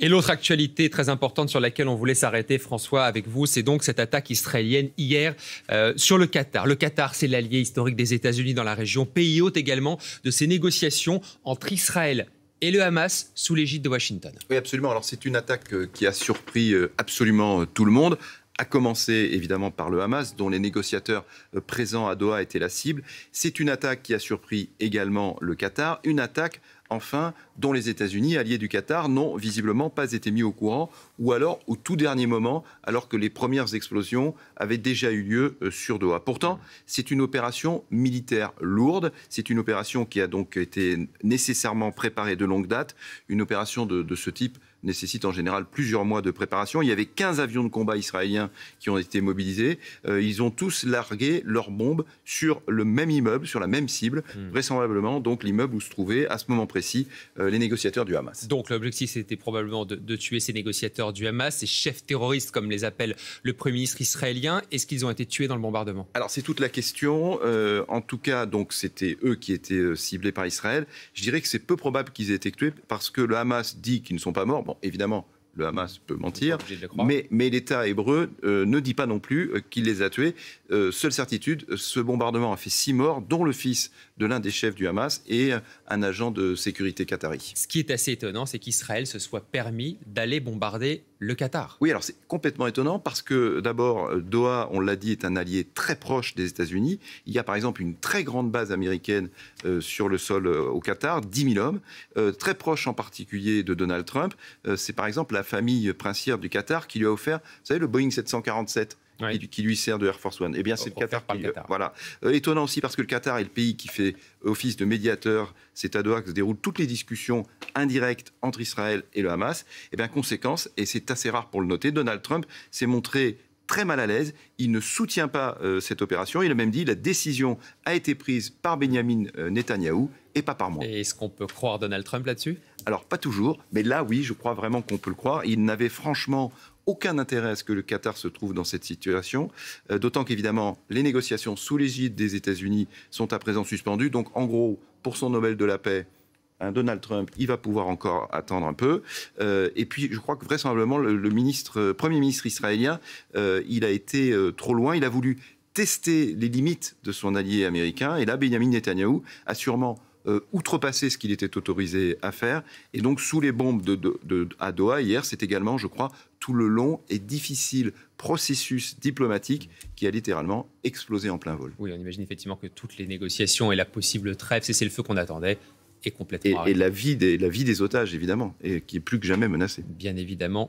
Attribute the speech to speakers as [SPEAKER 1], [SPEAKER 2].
[SPEAKER 1] Et l'autre actualité très importante sur laquelle on voulait s'arrêter, François, avec vous, c'est donc cette attaque israélienne hier sur le Qatar. Le Qatar, c'est l'allié historique des États-Unis dans la région, pays hôte également de ces négociations entre Israël et le Hamas sous l'égide de Washington.
[SPEAKER 2] Oui, absolument. Alors c'est une attaque qui a surpris absolument tout le monde, à commencer évidemment par le Hamas, dont les négociateurs présents à Doha étaient la cible. C'est une attaque qui a surpris également le Qatar, une attaque enfin dont les États-Unis, alliés du Qatar, n'ont visiblement pas été mis au courant, ou alors au tout dernier moment, alors que les premières explosions avaient déjà eu lieu sur Doha. Pourtant, c'est une opération militaire lourde, c'est une opération qui a donc été nécessairement préparée de longue date. Une opération de ce type nécessite en général plusieurs mois de préparation. Il y avait 15 avions de combat israéliens qui ont été mobilisés. Ils ont tous largué leurs bombes sur le même immeuble, sur la même cible, vraisemblablement donc l'immeuble où se trouvaient à ce moment précis les négociateurs du Hamas.
[SPEAKER 1] Donc l'objectif c'était probablement de tuer ces négociateurs du Hamas, ces chefs terroristes comme les appelle le Premier ministre israélien. Est-ce qu'ils ont été tués dans le bombardement?
[SPEAKER 2] Alors c'est toute la question. En tout cas, donc c'était eux qui étaient ciblés par Israël. Je dirais que c'est peu probable qu'ils aient été tués parce que le Hamas dit qu'ils ne sont pas morts. Bon, évidemment, le Hamas peut mentir, mais l'État hébreu ne dit pas non plus qu'il les a tués. Seule certitude, ce bombardement a fait 6 morts, dont le fils de l'un des chefs du Hamas et un agent de sécurité qatari.
[SPEAKER 1] Ce qui est assez étonnant, c'est qu'Israël se soit permis d'aller bombarder le Qatar.
[SPEAKER 2] Oui, alors c'est complètement étonnant parce que d'abord, Doha, on l'a dit, est un allié très proche des États-Unis. Il y a par exemple une très grande base américaine sur le sol au Qatar, 10 000 hommes, très proche en particulier de Donald Trump. C'est par exemple la famille princière du Qatar qui lui a offert, vous savez, le Boeing 747. Oui. Qui lui sert de Air Force One. Eh bien, c'est le Qatar qui... Voilà. Étonnant aussi parce que le Qatar est le pays qui fait office de médiateur. C'est à Doha que se déroulent toutes les discussions indirectes entre Israël et le Hamas. Eh bien, conséquence, et c'est assez rare pour le noter, Donald Trump s'est montré très mal à l'aise. Il ne soutient pas cette opération. Il a même dit la décision a été prise par Benjamin Netanyahou et pas par moi.
[SPEAKER 1] Et est-ce qu'on peut croire Donald Trump là-dessus?
[SPEAKER 2] Alors, pas toujours. Mais là, oui, je crois vraiment qu'on peut le croire. Il n'avait franchement aucun intérêt à ce que le Qatar se trouve dans cette situation, d'autant qu'évidemment, les négociations sous l'égide des États-Unis sont à présent suspendues. Donc, en gros, pour son Nobel de la paix, Donald Trump, il va pouvoir encore attendre un peu. Et puis, je crois que vraisemblablement, le Premier ministre israélien, il a été trop loin. Il a voulu tester les limites de son allié américain. Et là, Benjamin Netanyahou a sûrement outrepasser ce qu'il était autorisé à faire. Et donc, sous les bombes à Doha, hier, c'est également, je crois, tout le long et difficile processus diplomatique qui a littéralement explosé en plein vol.
[SPEAKER 1] Oui, on imagine effectivement que toutes les négociations et la possible trêve, cessez-le-feu qu'on attendait, est complètement
[SPEAKER 2] et la vie des otages, évidemment, et qui est plus que jamais menacée.
[SPEAKER 1] Bien évidemment.